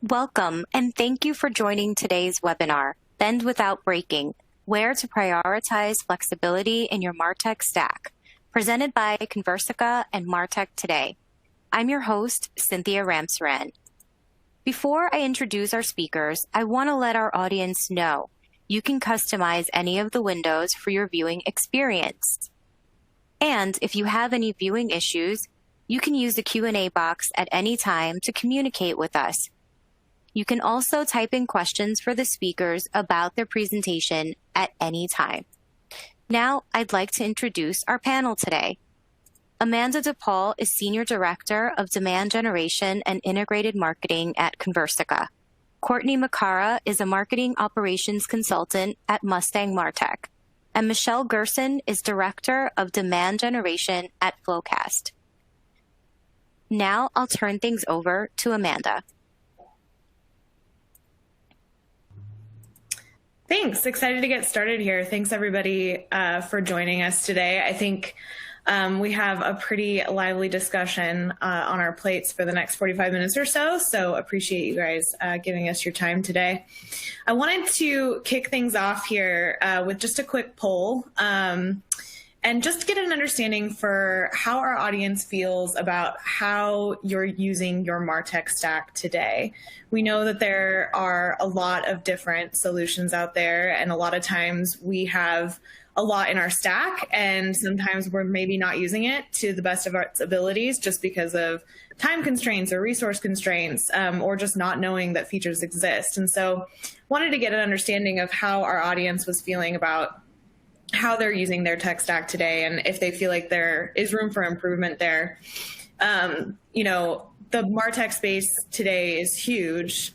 Welcome, and thank you for joining today's webinar, Bend Without Breaking, Where to Prioritize Flexibility in Your Martech Stack, presented by Conversica and Martech Today. I'm your host, Cynthia Ramsaran. Before I introduce our speakers, I want to let our audience know you can customize any of the windows for your viewing experience. And if you have any viewing issues, you can use the Q&A box at any time to communicate with us. You can also type in questions for the speakers about their presentation at any time. Now, I'd like to introduce our panel today. Amanda DePaul is Senior Director of Demand Generation and Integrated Marketing at Conversica. Courtney McAra is a Marketing Operations Consultant at Mustang Martech. And Michelle Gerson is Director of Demand Generation at Floqast. Now, I'll turn things over to Amanda. Thanks. Excited to get started here. Thanks, everybody, for joining us today. I think we have a pretty lively discussion on our plates for the next 45 minutes or so, so appreciate you guys giving us your time today. I wanted to kick things off here with just a quick poll and just get an understanding for how our audience feels about how you're using your Martech stack today. We know that there are a lot of different solutions out there, and a lot of times we have a lot in our stack, and sometimes we're maybe not using it to the best of our abilities just because of time constraints or resource constraints, or just not knowing that features exist. And so wanted to get an understanding of how our audience was feeling about how they're using their tech stack today, and if they feel like there is room for improvement there. You know, the Martech space today is huge.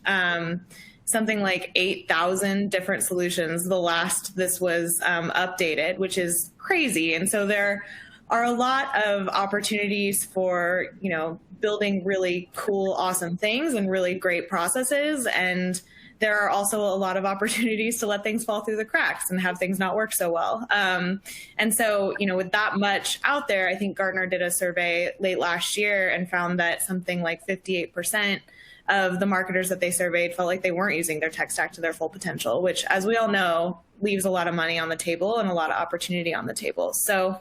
Something like 8,000 different solutions the last this was updated, which is crazy. And so there are a lot of opportunities for, you know, building really cool, awesome things and really great processes. And there are also a lot of opportunities to let things fall through the cracks and have things not work so well. And so, you know, with that much out there, I think Gartner did a survey late last year and found that something like 58% of the marketers that they surveyed felt like they weren't using their tech stack to their full potential, which, as we all know, leaves a lot of money on the table and a lot of opportunity on the table. So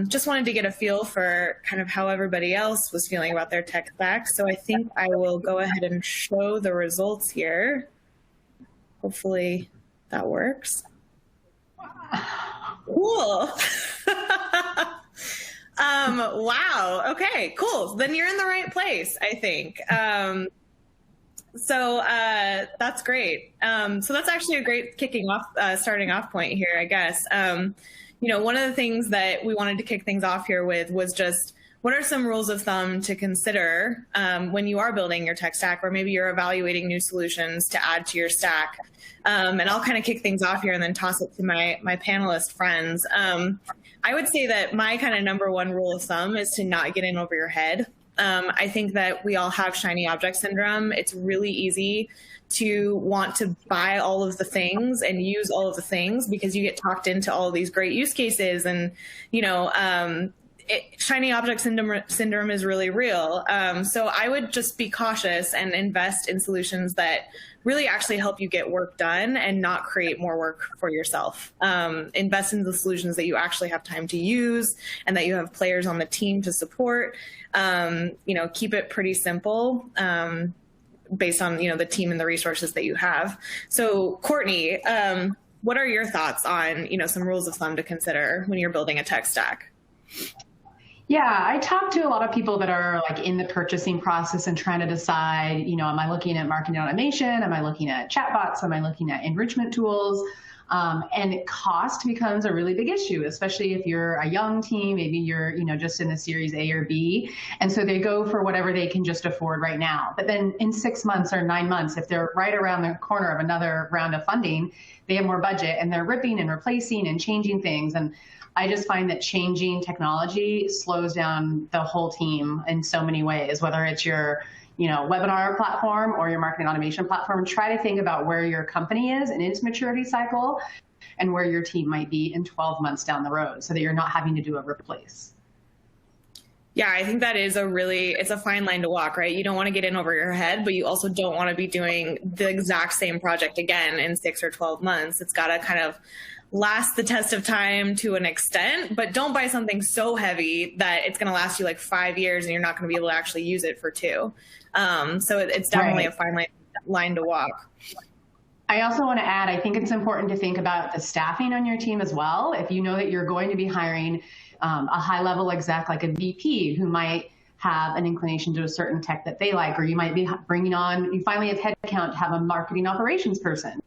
just wanted to get a feel for kind of how everybody else was feeling about their tech stack. So I think I will go ahead and show the results here. Hopefully that works. Cool. Wow. Okay, cool. Then you're in the right place, I think. So that's great. So that's actually a great starting off point here, I guess. You know, one of the things that we wanted to kick things off here with was just what are some rules of thumb to consider when you are building your tech stack, or maybe you're evaluating new solutions to add to your stack. And I'll kind of kick things off here and then toss it to my panelist friends. I would say that my kind of number one rule of thumb is to not get in over your head. I think that we all have shiny object syndrome. It's really easy to want to buy all of the things and use all of the things because you get talked into all of these great use cases. And, you know, shiny object syndrome is really real. So I would just be cautious and invest in solutions that really actually help you get work done and not create more work for yourself. Invest in the solutions that you actually have time to use and that you have players on the team to support. You know, keep it pretty simple based on, you know, the team and the resources that you have. So Courtney, what are your thoughts on, you know, some rules of thumb to consider when you're building a tech stack? Yeah, I talk to a lot of people that are like in the purchasing process and trying to decide, you know, am I looking at marketing automation? Am I looking at chatbots? Am I looking at enrichment tools? And cost becomes a really big issue, especially if you're a young team, maybe you're, you know, just in the series A or B. And so they go for whatever they can just afford right now. But then in 6 months or 9 months, if they're right around the corner of another round of funding, they have more budget and they're ripping and replacing and changing things. And I just find that changing technology slows down the whole team in so many ways, whether it's your, you know, webinar platform or your marketing automation platform. Try to think about where your company is in its maturity cycle and where your team might be in 12 months down the road so that you're not having to do a replace. Yeah, I think that is it's a fine line to walk, right? You don't want to get in over your head, but you also don't want to be doing the exact same project again in 6 or 12 months. It's got to kind of last the test of time to an extent, but don't buy something so heavy that it's going to last you like 5 years and you're not going to be able to actually use it for 2. So it's definitely a fine line to walk. I also want to add, I think it's important to think about the staffing on your team as well. If you know that you're going to be hiring a high-level exec like a VP who might have an inclination to a certain tech that they like, or you might be bringing on, you finally have headcount to have a marketing operations person.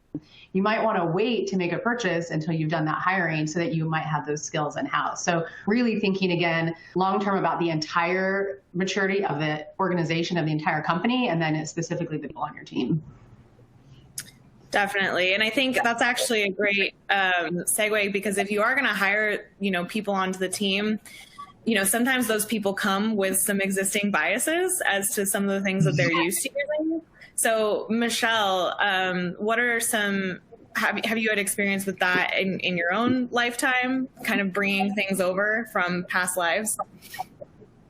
You might want to wait to make a purchase until you've done that hiring so that you might have those skills in-house. So really thinking again, long-term about the entire maturity of the organization, of the entire company, and then specifically the people on your team. Definitely. And I think that's actually a great segue, because if you are going to hire, people onto the team, sometimes those people come with some existing biases as to some of the things that they're used to using. So Michelle, what are have you had experience with that in your own lifetime, kind of bringing things over from past lives?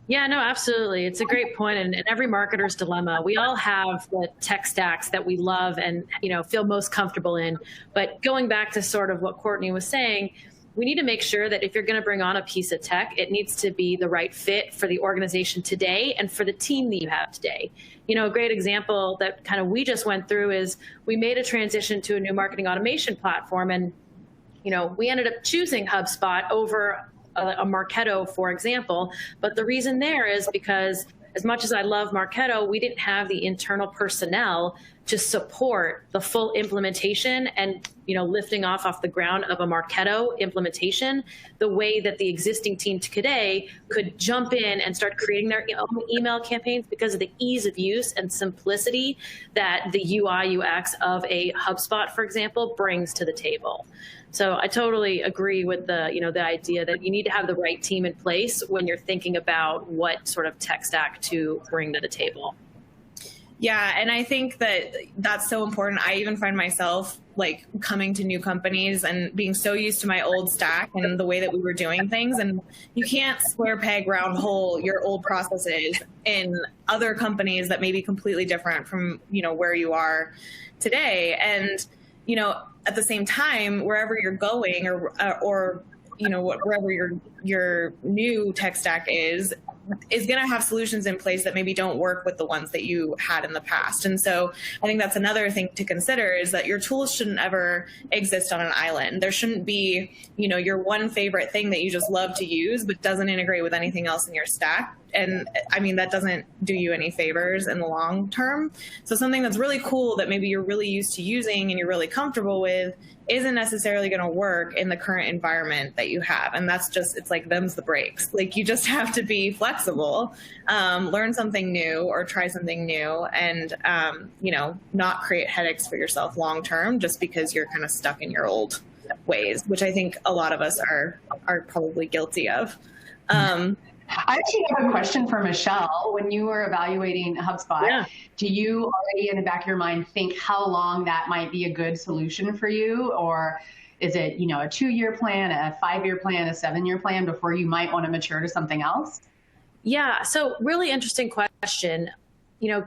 Yeah, no, absolutely. It's a great point. And every marketer's dilemma, we all have the tech stacks that we love and, feel most comfortable in. But going back to sort of what Courtney was saying, we need to make sure that if you're going to bring on a piece of tech, it needs to be the right fit for the organization today and for the team that you have today. A great example that kind of we just went through is we made a transition to a new marketing automation platform. And, we ended up choosing HubSpot over a Marketo, for example. But the reason there is because as much as I love Marketo, we didn't have the internal personnel to support the full implementation and, lifting off the ground of a Marketo implementation, the way that the existing team today could jump in and start creating their own email campaigns because of the ease of use and simplicity that the UI UX of a HubSpot, for example, brings to the table. So I totally agree with the idea that you need to have the right team in place when you're thinking about what sort of tech stack to bring to the table. Yeah, and I think that that's so important. I even find myself like coming to new companies and being so used to my old stack and the way that we were doing things. And you can't square peg round hole your old processes in other companies that may be completely different from, where you are today. And, at the same time, wherever you're going or wherever your new tech stack is going to have solutions in place that maybe don't work with the ones that you had in the past. And so I think that's another thing to consider, is that your tools shouldn't ever exist on an island. There shouldn't be, your one favorite thing that you just love to use, but doesn't integrate with anything else in your stack. And I mean, that doesn't do you any favors in the long term. So something that's really cool that maybe you're really used to using and you're really comfortable with isn't necessarily going to work in the current environment that you have. And that's just, it's like them's the breaks. Like you just have to be flexible, learn something new or try something new and, not create headaches for yourself long term just because you're kind of stuck in your old ways, which I think a lot of us are probably guilty of. I actually have a question for Michelle. When you were evaluating HubSpot, do you already in the back of your mind think how long that might be a good solution for you? Or is it, a 2-year plan, a 5-year plan, a 7-year plan before you might want to mature to something else? Yeah, so really interesting question.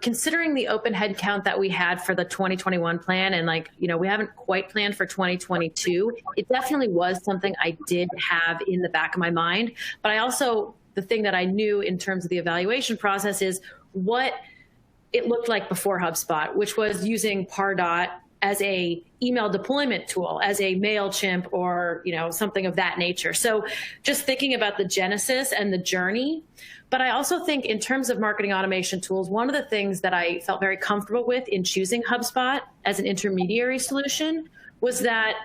Considering the open head count that we had for the 2021 plan and we haven't quite planned for 2022, it definitely was something I did have in the back of my mind. But I also, the thing that I knew in terms of the evaluation process is what it looked like before HubSpot, which was using Pardot as a email deployment tool, as a MailChimp or, something of that nature. So just thinking about the genesis and the journey. But I also think in terms of marketing automation tools, one of the things that I felt very comfortable with in choosing HubSpot as an intermediary solution was that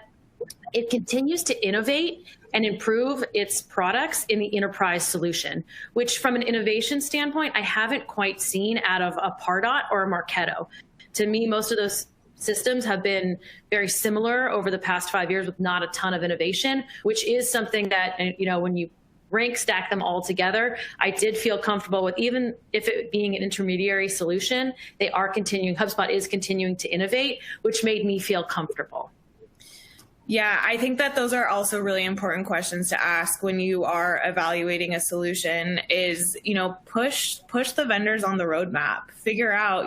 it continues to innovate and improve its products in the enterprise solution, which from an innovation standpoint, I haven't quite seen out of a Pardot or a Marketo. To me, most of those systems have been very similar over the past 5 years with not a ton of innovation, which is something that, when you rank stack them all together, I did feel comfortable with, even if it being an intermediary solution, HubSpot is continuing to innovate, which made me feel comfortable. Yeah, I think that those are also really important questions to ask when you are evaluating a solution is, push the vendors on the roadmap. Figure out,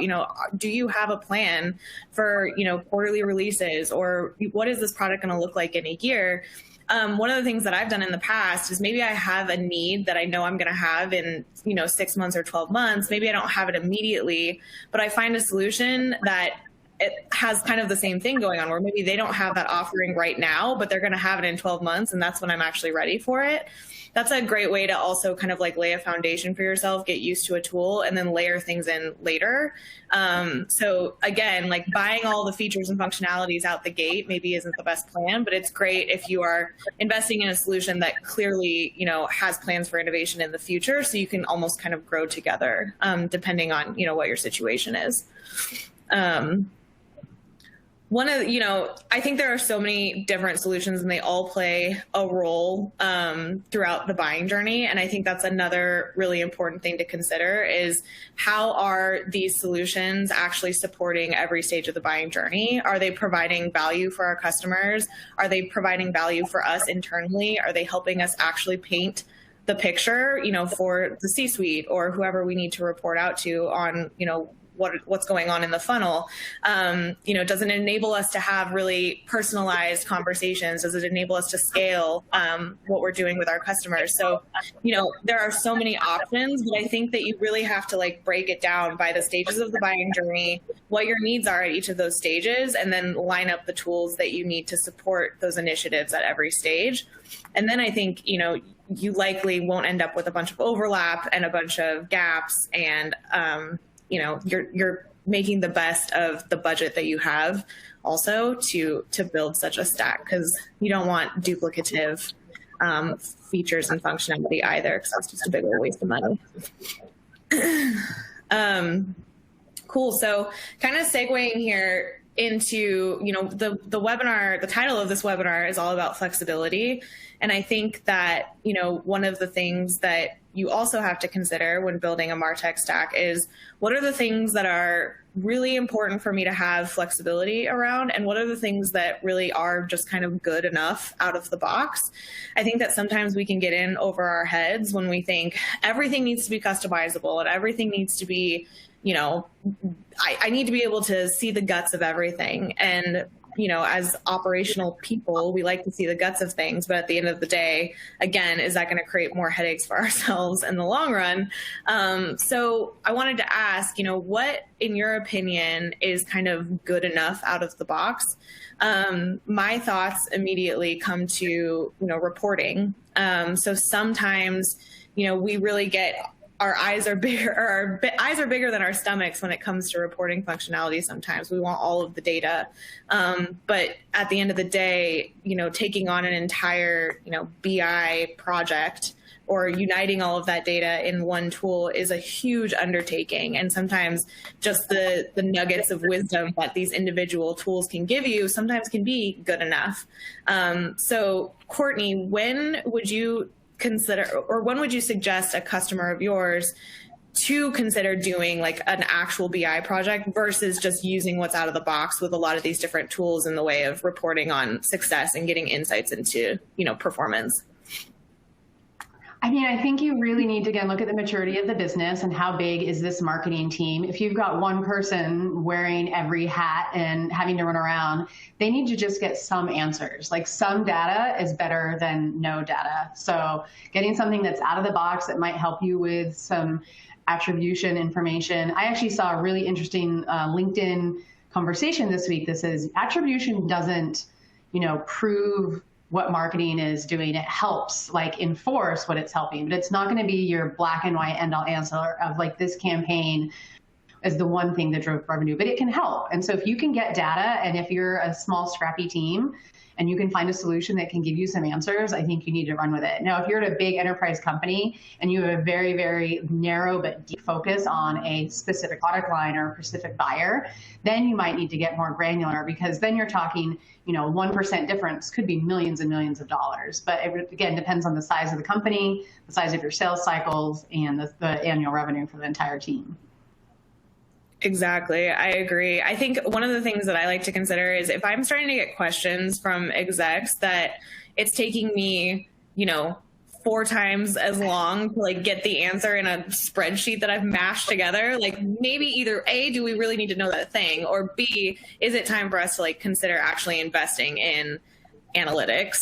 do you have a plan for, quarterly releases, or what is this product going to look like in a year? One of the things that I've done in the past is maybe I have a need that I know I'm going to have in, 6 months or 12 months. Maybe I don't have it immediately, but I find a solution that it has kind of the same thing going on, where maybe they don't have that offering right now, but they're going to have it in 12 months. And that's when I'm actually ready for it. That's a great way to also kind of like lay a foundation for yourself, get used to a tool, and then layer things in later. So again, like buying all the features and functionalities out the gate maybe isn't the best plan, but it's great if you are investing in a solution that clearly, has plans for innovation in the future. So you can almost kind of grow together, depending on, what your situation is. I think there are so many different solutions and they all play a role throughout the buying journey. And I think that's another really important thing to consider is how are these solutions actually supporting every stage of the buying journey? Are they providing value for our customers? Are they providing value for us internally? Are they helping us actually paint the picture, for the C-suite or whoever we need to report out to on, what's going on in the funnel? Does it enable us to have really personalized conversations? Does it enable us to scale what we're doing with our customers? So, there are so many options, but I think that you really have to like break it down by the stages of the buying journey, what your needs are at each of those stages, and then line up the tools that you need to support those initiatives at every stage. And then I think, you likely won't end up with a bunch of overlap and a bunch of gaps, and you're making the best of the budget that you have also to build such a stack, because you don't want duplicative features and functionality either, because that's just a big old waste of money. Cool. So kind of segueing here into, the webinar, the title of this webinar is all about flexibility. And I think that, one of the things that you also have to consider when building a Martech stack is what are the things that are really important for me to have flexibility around, and what are the things that really are just kind of good enough out of the box. I think that sometimes we can get in over our heads when we think everything needs to be customizable and everything needs to be, I need to be able to see the guts of everything. And as operational people, we like to see the guts of things, but at the end of the day, again, is that going to create more headaches for ourselves in the long run? So I wanted to ask, what, in your opinion, is kind of good enough out of the box? My thoughts immediately come to, reporting. So sometimes, we really get our eyes are bigger, or our eyes are bigger than our stomachs when it comes to reporting functionality. Sometimes we want all of the data. But at the end of the day, taking on an entire, BI project or uniting all of that data in one tool is a huge undertaking. And sometimes just the nuggets of wisdom that these individual tools can give you sometimes can be good enough. So Courtney, when would you consider, or when would you suggest a customer of yours to consider doing like an actual BI project versus just using what's out of the box with a lot of these different tools in the way of reporting on success and getting insights into, performance? I mean, I think you really need to, again, look at the maturity of the business and how big is this marketing team. If you've got one person wearing every hat and having to run around, they need to just get some answers. Like some data is better than no data. So getting something that's out of the box that might help you with some attribution information. I actually saw a really interesting LinkedIn conversation this week that says attribution doesn't, prove what marketing is doing. It helps like enforce what it's helping, but it's not going to be your black and white end all answer of like this campaign is the one thing that drove revenue, but it can help. And so if you can get data, and if you're a small scrappy team and you can find a solution that can give you some answers, I think you need to run with it. Now, if you're at a big enterprise company and you have a very, very narrow but deep focus on a specific product line or a specific buyer, then you might need to get more granular, because then you're talking, 1% difference could be millions and millions of dollars. But it, again, depends on the size of the company, the size of your sales cycles, and the annual revenue for the entire team. Exactly. I agree. I think one of the things that I like to consider is if I'm starting to get questions from execs that it's taking me, 4 times as long to like get the answer in a spreadsheet that I've mashed together, like maybe either A, do we really need to know that thing? Or B, is it time for us to like consider actually investing in analytics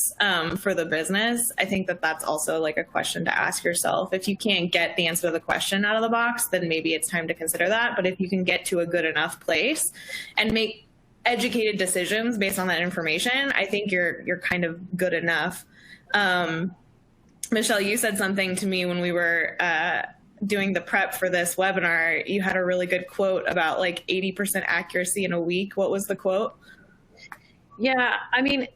for the business? I think that that's also like a question to ask yourself. If you can't get the answer to the question out of the box, then maybe it's time to consider that. But if you can get to a good enough place and make educated decisions based on that information, I think you're kind of good enough. Michelle, you said something to me when we were doing the prep for this webinar. You had a really good quote about like 80% accuracy in a week. What was the quote? Yeah, I mean,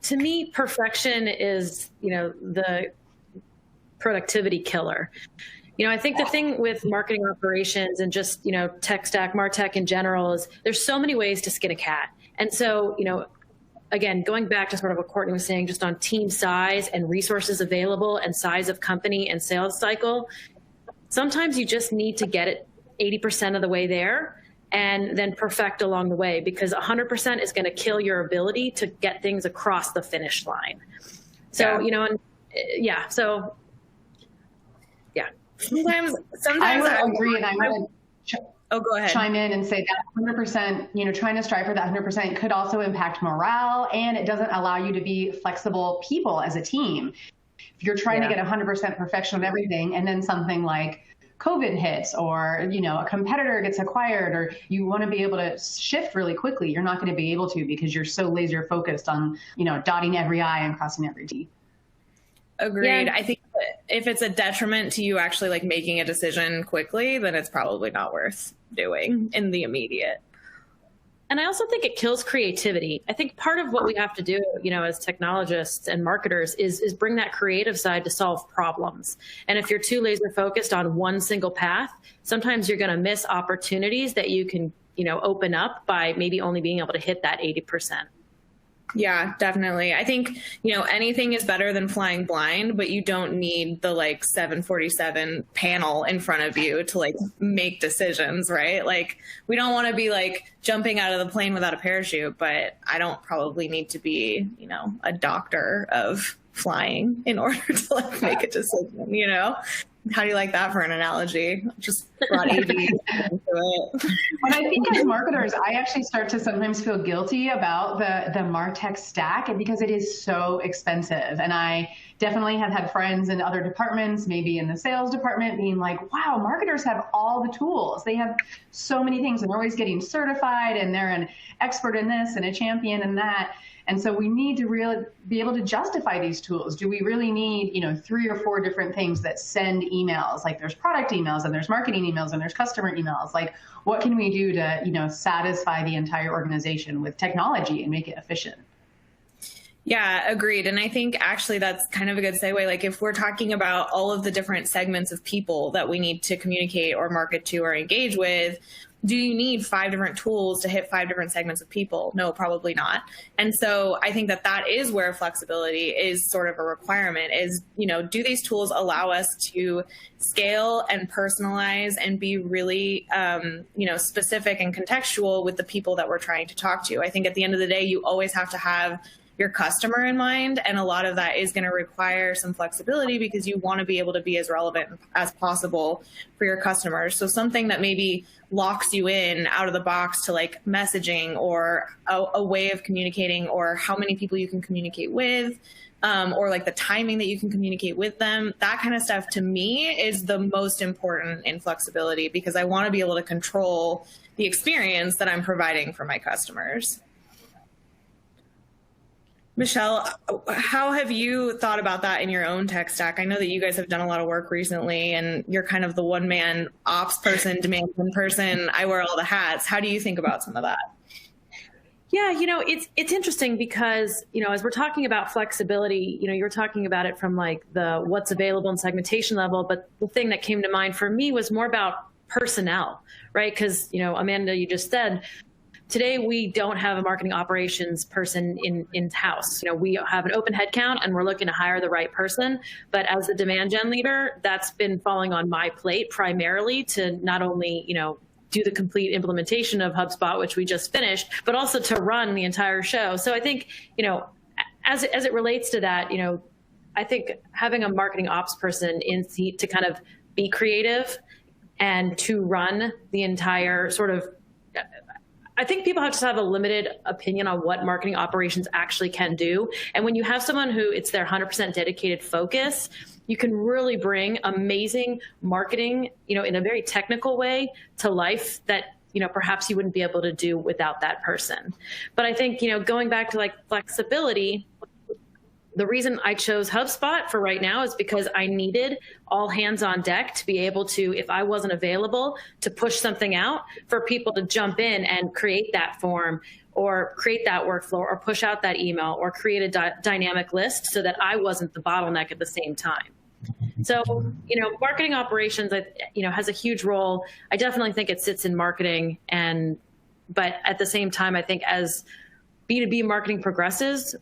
to me, perfection is, the productivity killer. I think the thing with marketing operations and just, tech stack, Martech in general is there's so many ways to skin a cat. And so, again, going back to sort of what Courtney was saying, just on team size and resources available and size of company and sales cycle, sometimes you just need to get it 80% of the way there and then perfect along the way, because 100% is going to kill your ability to get things across the finish line. So, Sometimes I would agree, and I would go ahead. Chime in and say that 100%, trying to strive for that 100% could also impact morale, and it doesn't allow you to be flexible people as a team. If you're trying to get 100% perfection on everything, and then something like COVID hits, or, a competitor gets acquired, or you want to be able to shift really quickly, you're not going to be able to because you're so laser focused on, dotting every I and crossing every T. Agreed. Yeah. I think that if it's a detriment to you actually like making a decision quickly, then it's probably not worth doing in the immediate. And I also think it kills creativity. I think part of what we have to do, as technologists and marketers is bring that creative side to solve problems. And if you're too laser focused on one single path, sometimes you're going to miss opportunities that you can, open up by maybe only being able to hit that 80%. Yeah, definitely. I think, anything is better than flying blind, but you don't need the like 747 panel in front of you to like make decisions, right? Like we don't want to be like jumping out of the plane without a parachute, but I don't probably need to be, a doctor of flying in order to like make a decision, How do you like that for an analogy? Just brought AD into it. And I think as marketers, I actually start to sometimes feel guilty about the Martech stack because it is so expensive. And I definitely have had friends in other departments, maybe in the sales department, being like, wow, marketers have all the tools. They have so many things, and they're always getting certified, and they're an expert in this and a champion in that. And so we need to really be able to justify these tools. Do we really need, 3 or 4 different things that send emails? Like there's product emails, and there's marketing emails, and there's customer emails. Like what can we do to, satisfy the entire organization with technology and make it efficient? Yeah, agreed. And I think actually that's kind of a good segue. Like if we're talking about all of the different segments of people that we need to communicate or market to or engage with, do you need 5 different tools to hit 5 different segments of people? No, probably not. And so I think that is where flexibility is sort of a requirement is, do these tools allow us to scale and personalize and be really, specific and contextual with the people that we're trying to talk to? I think at the end of the day, you always have to have your customer in mind. And a lot of that is going to require some flexibility because you want to be able to be as relevant as possible for your customers. So something that maybe locks you in out of the box to like messaging or a way of communicating or how many people you can communicate with, or like the timing that you can communicate with them, that kind of stuff to me is the most important in flexibility because I want to be able to control the experience that I'm providing for my customers. Michelle, how have you thought about that in your own tech stack? I know that you guys have done a lot of work recently and you're kind of the one-man ops person, demand person. I wear all the hats. How do you think about some of that? Yeah, it's interesting because, as we're talking about flexibility, you're talking about it from like the what's available and segmentation level. But the thing that came to mind for me was more about personnel, right? Because, Amanda, you just said, today, we don't have a marketing operations person in-house. We have an open headcount and we're looking to hire the right person. But as the demand gen leader, that's been falling on my plate primarily to not only, do the complete implementation of HubSpot, which we just finished, but also to run the entire show. So I think, as it relates to that, I think having a marketing ops person in seat to kind of be creative and to run the entire I think people have to have a limited opinion on what marketing operations actually can do. And when you have someone who it's their 100% dedicated focus, you can really bring amazing marketing, in a very technical way to life that, perhaps you wouldn't be able to do without that person. But I think, going back to like flexibility, the reason I chose HubSpot for right now is because I needed all hands on deck to be able to, if I wasn't available, to push something out for people to jump in and create that form or create that workflow or push out that email or create a dynamic list so that I wasn't the bottleneck at the same time. So, marketing operations, has a huge role. I definitely think it sits in marketing, but at the same time, I think as B2B marketing progresses,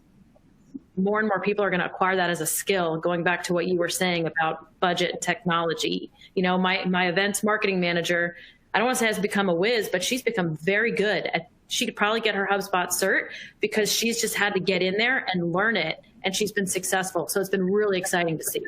more and more people are going to acquire that as a skill, going back to what you were saying about budget and technology. My events marketing manager, I don't want to say has become a whiz, but she's become very good she could probably get her HubSpot cert because she's just had to get in there and learn it, and she's been successful. So it's been really exciting to see.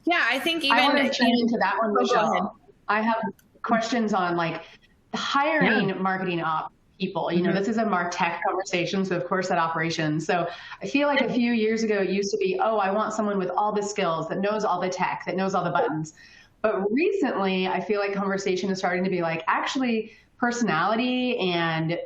Yeah, I think even... I want to chime into that one, Michelle. I have questions on the hiring marketing ops people. This is a Martech conversation, so of course that operations. So I feel like a few years ago it used to be, I want someone with all the skills, that knows all the tech, that knows all the buttons. But recently I feel like conversation is starting to be actually personality and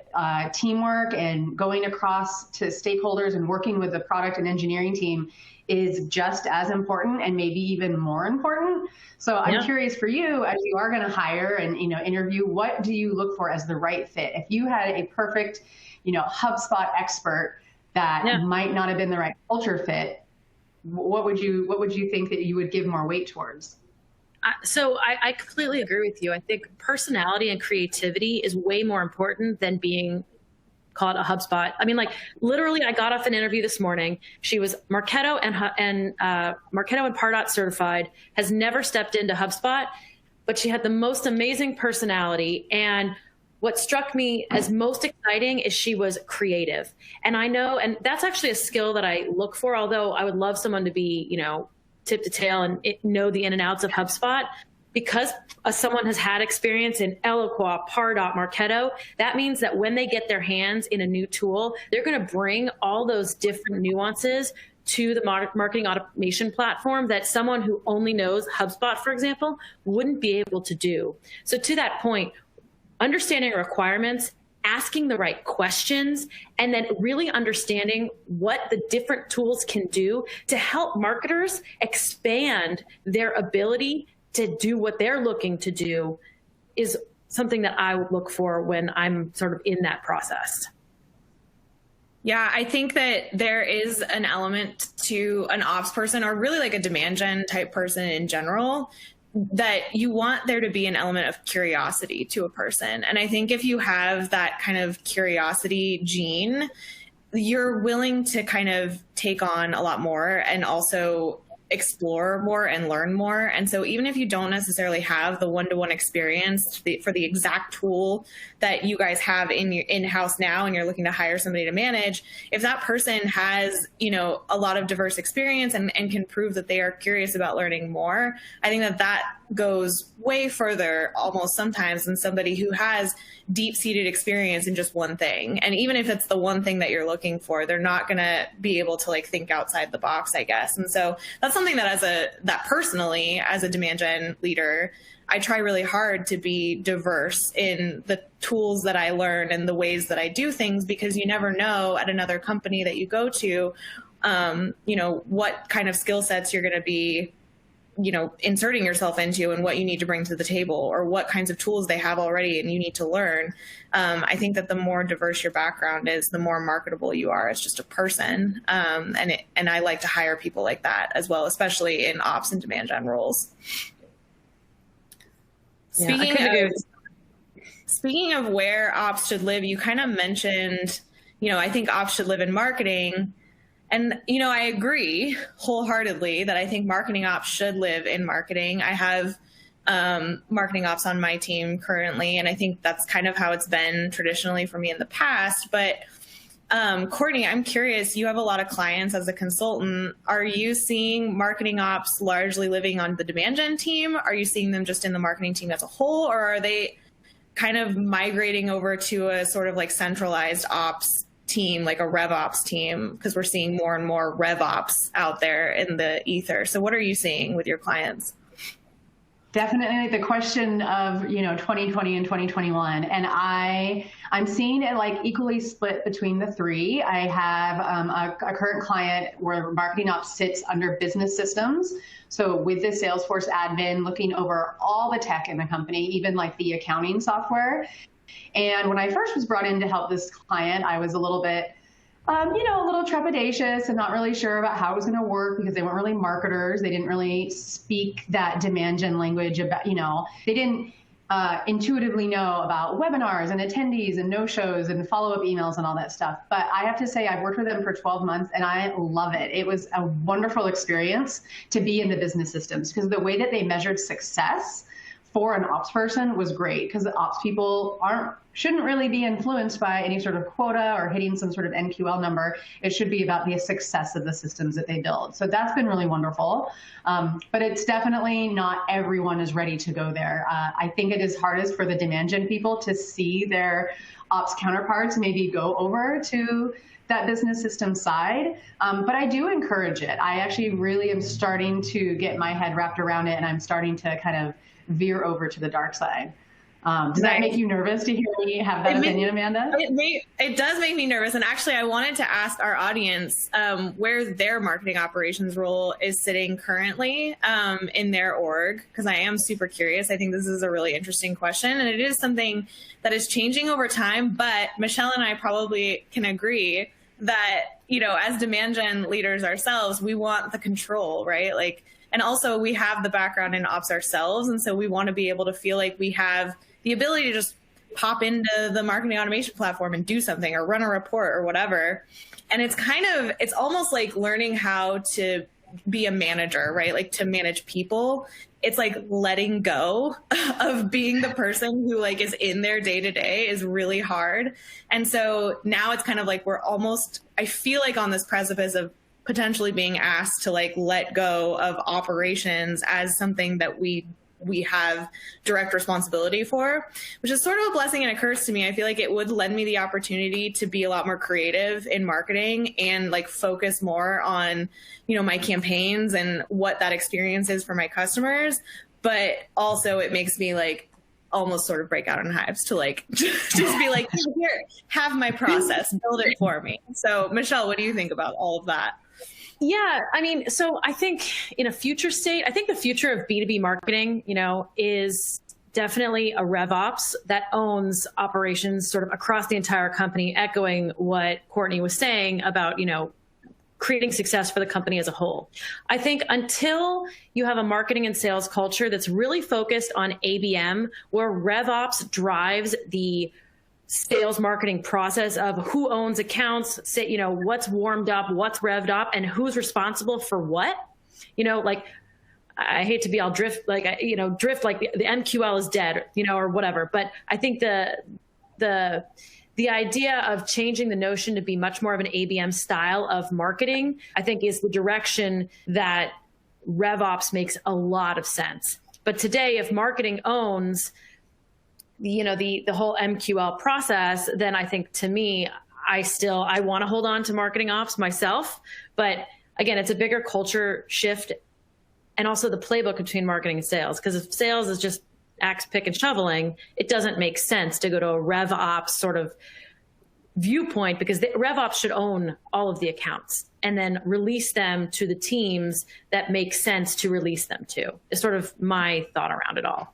teamwork and going across to stakeholders and working with the product and engineering team is just as important and maybe even more important. So I'm curious for you, as you are going to hire and interview, what do you look for as the right fit? If you had a perfect, HubSpot expert that might not have been the right culture fit, what would you think that you would give more weight towards? So I completely agree with you. I think personality and creativity is way more important than being called a HubSpot. I mean, literally, I got off an interview this morning. She was Marketo and Pardot certified, has never stepped into HubSpot, but she had the most amazing personality. And what struck me as most exciting is she was creative. And I know, and that's actually a skill that I look for, although I would love someone to be, tip to tail and know the in and outs of HubSpot. Because someone has had experience in Eloqua, Pardot, Marketo, that means that when they get their hands in a new tool, they're going to bring all those different nuances to the marketing automation platform that someone who only knows HubSpot, for example, wouldn't be able to do. So to that point, understanding requirements, asking the right questions, and then really understanding what the different tools can do to help marketers expand their ability to do what they're looking to do is something that I would look for when I'm sort of in that process. Yeah, I think that there is an element to an ops person, or really a demand gen type person in general, that you want there to be an element of curiosity to a person. And I think if you have that kind of curiosity gene, you're willing to kind of take on a lot more and also explore more and learn more. And so even if you don't necessarily have the one-to-one experience for the exact tool that you guys have in your in-house now and you're looking to hire somebody to manage, if that person has, a lot of diverse experience and can prove that they are curious about learning more, I think that goes way further almost sometimes than somebody who has deep-seated experience in just one thing. And even if it's the one thing that you're looking for, they're not going to be able to think outside the box, I guess. And so that's something that personally, as a demand gen leader, I try really hard to be diverse in the tools that I learn and the ways that I do things, because you never know at another company that you go to, what kind of skill sets you're going to be inserting yourself into and what you need to bring to the table, or what kinds of tools they have already and you need to learn. I think that the more diverse your background is, the more marketable you are as just a person. And I like to hire people like that as well, especially in ops and demand gen roles. Speaking of where ops should live, you kind of mentioned, I think ops should live in marketing. And, I agree wholeheartedly that I think marketing ops should live in marketing. I have, marketing ops on my team currently. And I think that's kind of how it's been traditionally for me in the past. But Courtney, I'm curious, you have a lot of clients as a consultant. Are you seeing marketing ops largely living on the demand gen team? Are you seeing them just in the marketing team as a whole? Or are they kind of migrating over to a sort of like centralized ops team, like a rev ops team? Because we're seeing more and more rev ops out there in the ether. So what are you seeing with your clients? Definitely the question of, 2020 and 2021. And I'm seeing it like equally split between the three. I have a current client where marketing ops sits under business systems. So with the Salesforce admin looking over all the tech in the company, even like the accounting software. And when I first was brought in to help this client, I was a little bit a little trepidatious and not really sure about how it was going to work because they weren't really marketers. They didn't really speak that demand gen language about, they didn't intuitively know about webinars and attendees and no-shows and follow-up emails and all that stuff. But I have to say, I've worked with them for 12 months and I love it. It was a wonderful experience to be in the business systems because the way that they measured success for an ops person was great because the ops people shouldn't really be influenced by any sort of quota or hitting some sort of NQL number. It should be about the success of the systems that they build. So that's been really wonderful. But it's definitely not everyone is ready to go there. I think it is hardest for the demand gen people to see their ops counterparts maybe go over to that business system side. But I do encourage it. I actually really am starting to get my head wrapped around it and I'm starting to kind of veer over to the dark side. Does that make you nervous to hear me have that opinion, Amanda? It does make me nervous. And actually, I wanted to ask our audience where their marketing operations role is sitting currently in their org, because I am super curious. I think this is a really interesting question. And it is something that is changing over time. But Michelle and I probably can agree that, as demand gen leaders ourselves, we want the control, right? And also we have the background in ops ourselves. And so we want to be able to feel like we have the ability to just pop into the marketing automation platform and do something or run a report or whatever. And it's almost like learning how to be a manager, right? Like to manage people. It's like letting go of being the person who is in their day to day is really hard. And so now it's kind of like I feel like on this precipice of potentially being asked to let go of operations as something that we have direct responsibility for, which is sort of a blessing and a curse to me. I feel like it would lend me the opportunity to be a lot more creative in marketing and focus more on, my campaigns and what that experience is for my customers. But also it makes me almost sort of break out in hives to just be like, here, have my process, build it for me. So Michelle, what do you think about all of that? Yeah, so I think in a future state, I think the future of B2B marketing, is definitely a rev ops that owns operations sort of across the entire company, echoing what Courtney was saying about, creating success for the company as a whole. I think until you have a marketing and sales culture that's really focused on ABM, where rev ops drives the sales marketing process of who owns accounts, what's warmed up, what's revved up, and who's responsible for what. I hate to be all drift like the MQL is dead, or whatever. But I think the idea of changing the notion to be much more of an ABM style of marketing, I think, is the direction that RevOps makes a lot of sense. But today, if marketing owns the whole MQL process, then I think, to me, I want to hold on to marketing ops myself. But again, it's a bigger culture shift and also the playbook between marketing and sales. Because if sales is just axe, pick, and shoveling, it doesn't make sense to go to a rev ops sort of viewpoint, because the rev ops should own all of the accounts and then release them to the teams that make sense to release them to, is sort of my thought around it all.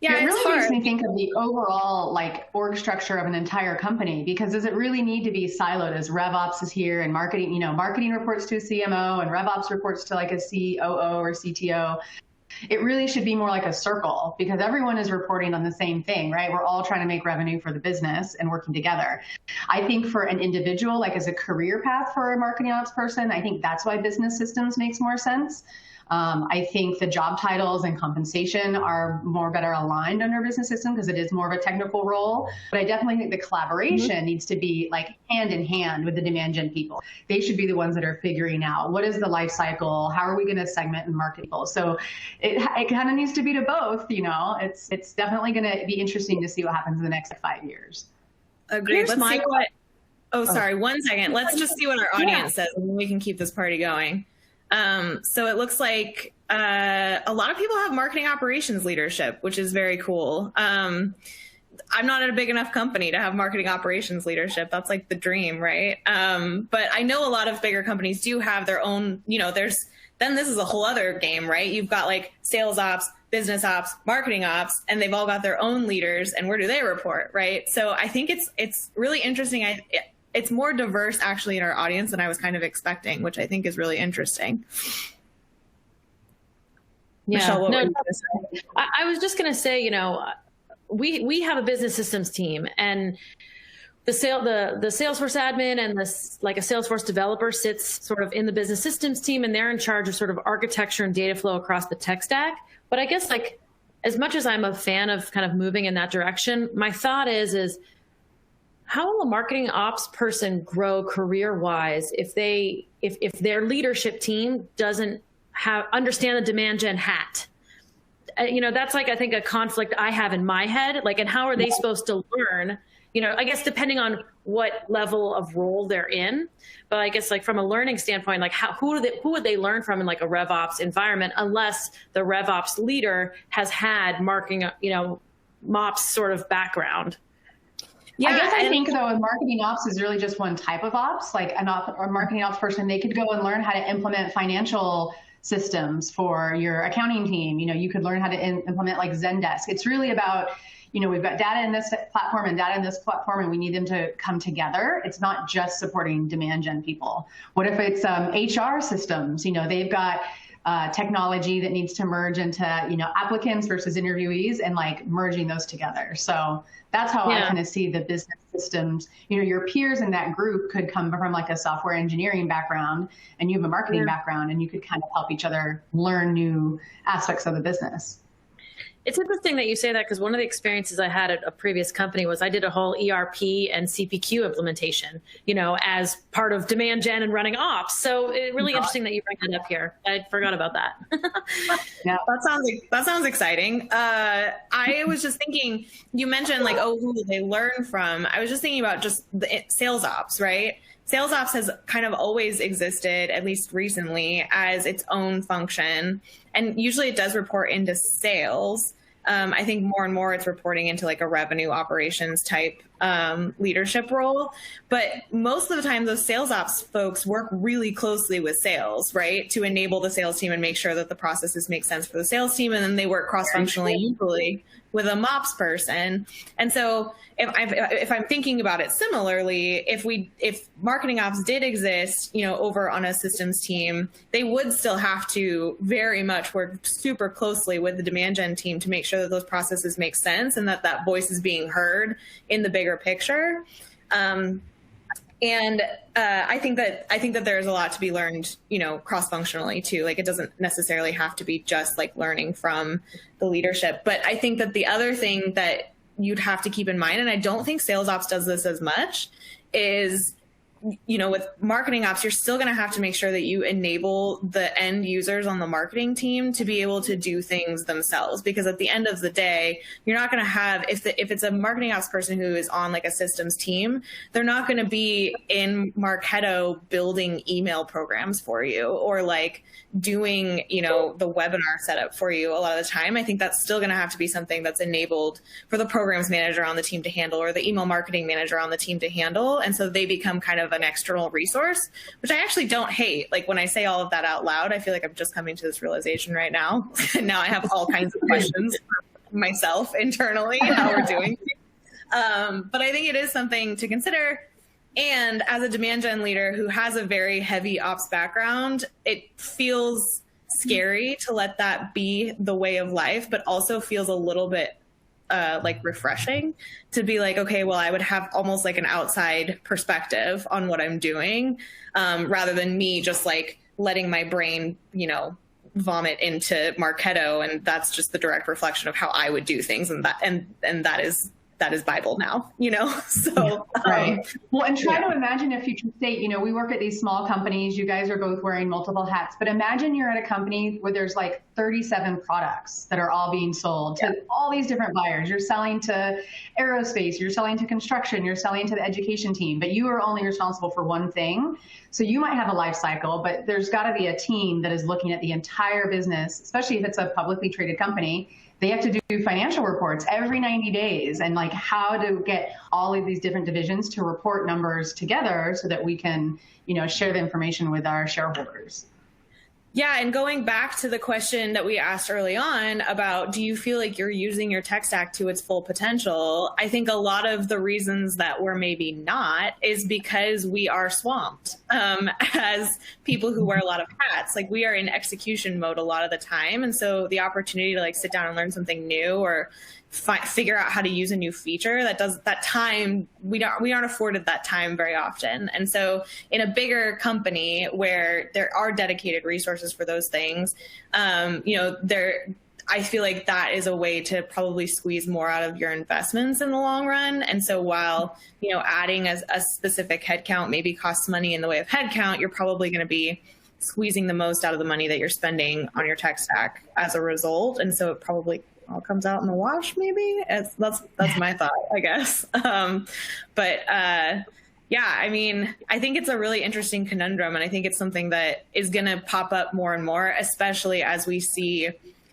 Yeah, it really makes me think of the overall org structure of an entire company, because does it really need to be siloed as RevOps is here and marketing, marketing reports to a CMO and RevOps reports to a COO or CTO. It really should be more like a circle, because everyone is reporting on the same thing, right? We're all trying to make revenue for the business and working together. I think for an individual, as a career path for a marketing ops person, I think that's why business systems makes more sense. I think the job titles and compensation are more better aligned under business system because it is more of a technical role. But I definitely think the collaboration needs to be like hand in hand with the demand gen people. They should be the ones that are figuring out what is the life cycle, how are we going to segment and market people. So it kind of needs to be to both. You know, it's definitely going to be interesting to see what happens in the next 5 years. Agreed. Let's see what. Oh, sorry. 1 second. Let's just see what our audience says, and then we can keep this party going. So it looks like a lot of people have marketing operations leadership, which is very cool. I'm not at a big enough company to have marketing operations leadership. That's like the dream, right? But I know a lot of bigger companies do have their own, you know, then this is a whole other game, right? You've got like sales ops, business ops, marketing ops, and they've all got their own leaders, and where do they report, right? So I think it's really interesting. It's more diverse actually in our audience than I was kind of expecting, which I think is really interesting. Yeah, Michelle, what were you going to say? I was just going to say, you know, we have a business systems team, and the Salesforce admin and like a Salesforce developer sits sort of in the business systems team, and they're in charge of sort of architecture and data flow across the tech stack. But I guess like as much as I'm a fan of kind of moving in that direction, my thought is how will a marketing ops person grow career-wise if their leadership team doesn't understand the demand gen hat? You know, that's like, I think, a conflict I have in my head. Like, and how are they supposed to learn? You know, I guess depending on what level of role they're in, but I guess like from a learning standpoint, like who would they learn from in like a RevOps environment, unless the RevOps leader has had marketing, you know, MOPS sort of background. Yeah, I think though, marketing ops is really just one type of ops. Like a marketing ops person, they could go and learn how to implement financial systems for your accounting team. You know, you could learn how to implement like Zendesk. It's really about, you know, we've got data in this platform and data in this platform, and we need them to come together. It's not just supporting demand gen people. What if it's HR systems? You know, they've got technology that needs to merge into, you know, applicants versus interviewees, and like merging those together. So that's how I kind of see the business systems. You know, your peers in that group could come from like a software engineering background, and you have a marketing background, and you could kind of help each other learn new aspects of the business. It's interesting that you say that, because one of the experiences I had at a previous company was I did a whole ERP and CPQ implementation, you know, as part of demand gen and running ops. So it's really interesting that you bring that up here. I forgot about that. Yeah, that sounds exciting. I was just thinking, you mentioned like, oh, who do they learn from? I was just thinking about just the sales ops, right? Sales ops has kind of always existed, at least recently, as its own function. And usually it does report into sales. I think more and more it's reporting into like a revenue operations type leadership role. But most of the time, those sales ops folks work really closely with sales, right? To enable the sales team and make sure that the processes make sense for the sales team. And then they work cross-functionally equally with a MOPS person. And so if I'm thinking about it similarly, if marketing ops did exist, you know, over on a systems team, they would still have to very much work super closely with the demand gen team to make sure that those processes make sense and that voice is being heard in the bigger picture. And I think that there's a lot to be learned, you know, cross-functionally too. Like, it doesn't necessarily have to be just like learning from the leadership. But I think that the other thing that you'd have to keep in mind, and I don't think sales ops does this as much, is, you know, with marketing ops, you're still going to have to make sure that you enable the end users on the marketing team to be able to do things themselves. Because at the end of the day, you're not going to have, if it's a marketing ops person who is on like a systems team, they're not going to be in Marketo building email programs for you or like doing, you know, the webinar setup for you a lot of the time. I think that's still going to have to be something that's enabled for the programs manager on the team to handle, or the email marketing manager on the team to handle. And so they become kind of an external resource, which I actually don't hate. Like, when I say all of that out loud, I feel like I'm just coming to this realization right now. And now I have all kinds of questions for myself internally, how we're doing. But I think it is something to consider. And as a demand gen leader who has a very heavy ops background, it feels scary to let that be the way of life, but also feels a little bit like refreshing to be like, okay, well, I would have almost like an outside perspective on what I'm doing, rather than me just like letting my brain, you know, vomit into Marketo, and that's just the direct reflection of how I would do things, and that is Bible now, so right. Well, and try to imagine a future state. We work at these small companies. You guys are both wearing multiple hats, but imagine you're at a company where there's like 37 products that are all being sold to all these different buyers. You're selling to aerospace, you're selling to construction, you're selling to the education team, but you are only responsible for one thing. So you might have a life cycle, but there's got to be a team that is looking at the entire business, especially if it's a publicly traded company. They have to do financial reports every 90 days and like how to get all of these different divisions to report numbers together so that we can, share the information with our shareholders. Yeah. And going back to the question that we asked early on about, do you feel like you're using your tech stack to its full potential? I think a lot of the reasons that we're maybe not is because we are swamped as people who wear a lot of hats. Like we are in execution mode a lot of the time. And so the opportunity to like sit down and learn something new or figure out how to use a new feature that time, we aren't afforded that time very often. And so in a bigger company where there are dedicated resources for those things, I feel like that is a way to probably squeeze more out of your investments in the long run. And so while, adding a specific headcount maybe costs money in the way of headcount, you're probably going to be squeezing the most out of the money that you're spending on your tech stack as a result. And so it probably all comes out in the wash, maybe. That's my thought, I guess. I think it's a really interesting conundrum, and I think it's something that is going to pop up more and more, especially as we see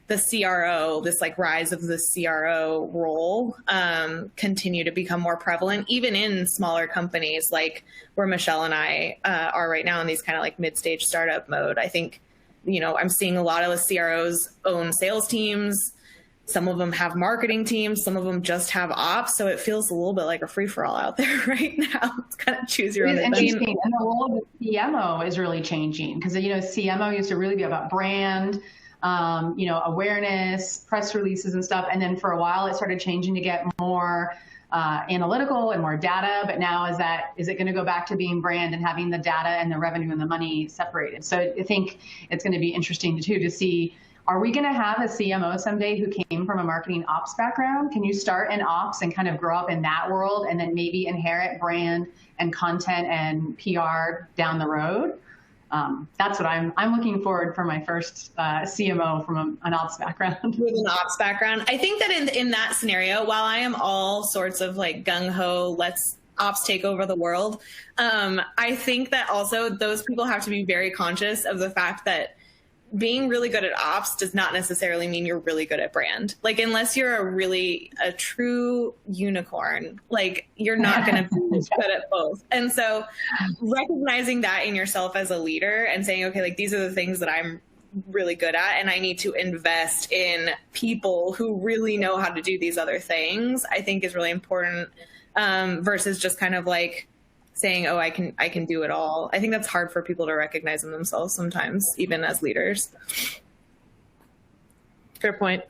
the CRO, this like rise of the CRO role, continue to become more prevalent, even in smaller companies like where Michelle and I are right now in these kind of like mid-stage startup mode. I think, I'm seeing a lot of the CROs own sales teams. Some of them have marketing teams. Some of them just have ops. So it feels a little bit like a free-for-all out there right now. It's kind of choose your own adventure. Interesting. And the role of the CMO is really changing because, CMO used to really be about brand, awareness, press releases and stuff. And then for a while, it started changing to get more analytical and more data. But now is it going to go back to being brand and having the data and the revenue and the money separated? So I think it's going to be interesting too to see, are we going to have a CMO someday who came from a marketing ops background? Can you start in ops and kind of grow up in that world and then maybe inherit brand and content and PR down the road? That's what I'm looking forward for my first CMO from an ops background. With an ops background. I think that in that scenario, while I am all sorts of like gung-ho, let's ops take over the world, I think that also those people have to be very conscious of the fact that being really good at ops does not necessarily mean you're really good at brand. Like, unless you're a true unicorn, like you're not going to be good at both. And so recognizing that in yourself as a leader and saying, okay, like these are the things that I'm really good at, and I need to invest in people who really know how to do these other things, I think is really important, versus just kind of like saying, oh, I can do it all. I think that's hard for people to recognize in themselves sometimes, even as leaders. Fair point.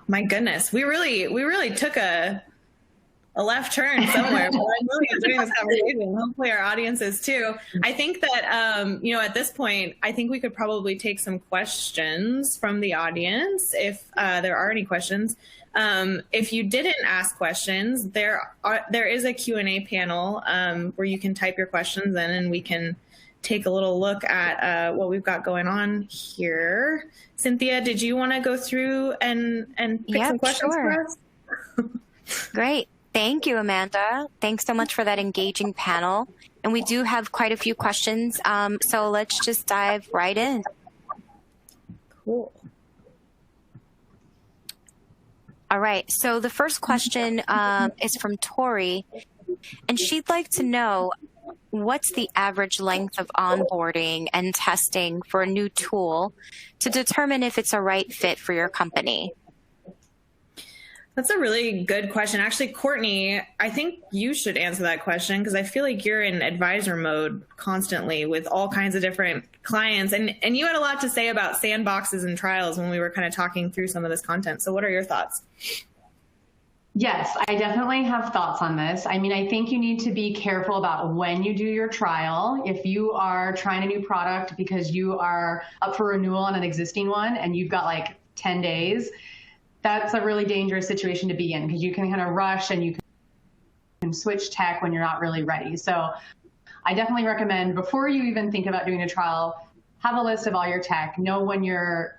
My goodness. We really took a left turn somewhere, but I'm really enjoying this conversation. Hopefully our audience is too. I think that, at this point, I think we could probably take some questions from the audience if there are any questions. If you didn't ask questions, there is a Q&A panel where you can type your questions in, and we can take a little look at what we've got going on here. Cynthia, did you want to go through and pick some questions for us? Great. Thank you, Amanda. Thanks so much for that engaging panel. And we do have quite a few questions, so let's just dive right in. Cool. All right, so the first question is from Tori, and she'd like to know, what's the average length of onboarding and testing for a new tool to determine if it's a right fit for your company? That's a really good question. Actually, Courtney, I think you should answer that question because I feel like you're in advisor mode constantly with all kinds of different clients. And you had a lot to say about sandboxes and trials when we were kind of talking through some of this content. So what are your thoughts? Yes, I definitely have thoughts on this. I mean, I think you need to be careful about when you do your trial. If you are trying a new product because you are up for renewal on an existing one and you've got like 10 days, that's a really dangerous situation to be in because you can kind of rush and you can switch tech when you're not really ready. So I definitely recommend before you even think about doing a trial, have a list of all your tech, know when your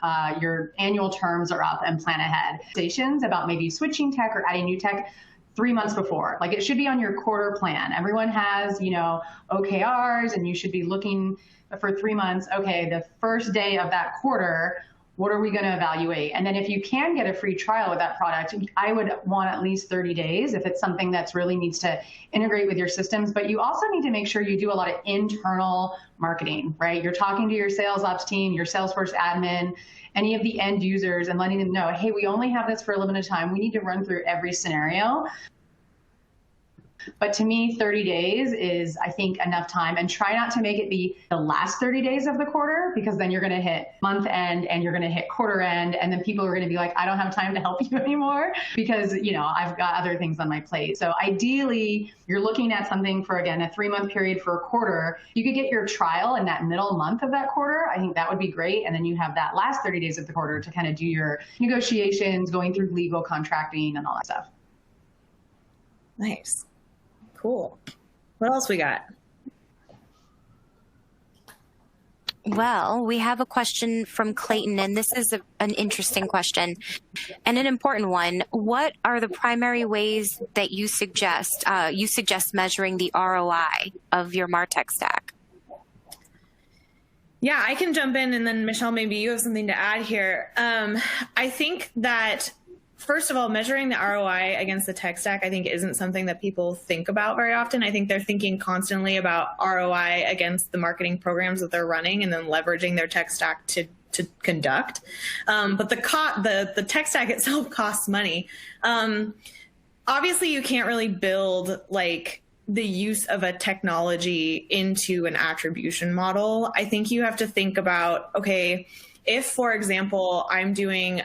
annual terms are up and plan ahead. Conversations about maybe switching tech or adding new tech 3 months before. Like it should be on your quarter plan. Everyone has, OKRs and you should be looking for 3 months. Okay, the first day of that quarter, what are we going to evaluate? And then if you can get a free trial with that product, I would want at least 30 days if it's something that's really needs to integrate with your systems. But you also need to make sure you do a lot of internal marketing, right? You're talking to your sales ops team, your Salesforce admin, any of the end users and letting them know, hey, we only have this for a limited time. We need to run through every scenario. But to me, 30 days is, I think, enough time. And try not to make it be the last 30 days of the quarter, because then you're going to hit month end and you're going to hit quarter end. And then people are going to be like, I don't have time to help you anymore because, I've got other things on my plate. So ideally, you're looking at something for, again, a 3-month period for a quarter. You could get your trial in that middle month of that quarter. I think that would be great. And then you have that last 30 days of the quarter to kind of do your negotiations, going through legal contracting and all that stuff. Nice. Cool. What else we got? Well, we have a question from Clayton, and this is an interesting question and an important one. What are the primary ways that you suggest measuring the ROI of your Martech stack? Yeah, I can jump in, and then Michelle, maybe you have something to add here. I think that first of all, measuring the ROI against the tech stack, I think, isn't something that people think about very often. I think they're thinking constantly about ROI against the marketing programs that they're running and then leveraging their tech stack to conduct. But the tech stack itself costs money. Obviously, you can't really build like the use of a technology into an attribution model. I think you have to think about, okay, if, for example, I'm doing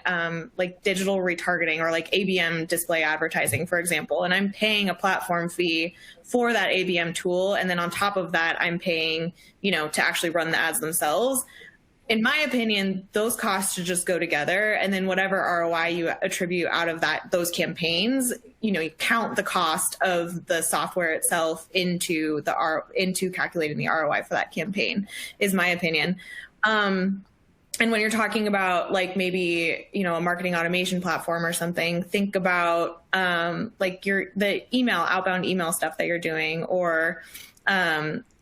like digital retargeting or like ABM display advertising, for example, and I'm paying a platform fee for that ABM tool, and then on top of that, I'm paying, to actually run the ads themselves. In my opinion, those costs should just go together, and then whatever ROI you attribute out of those campaigns, you count the cost of the software itself into calculating the ROI for that campaign, is my opinion. And when you're talking about like maybe, a marketing automation platform or something, think about like the outbound email stuff that you're doing, or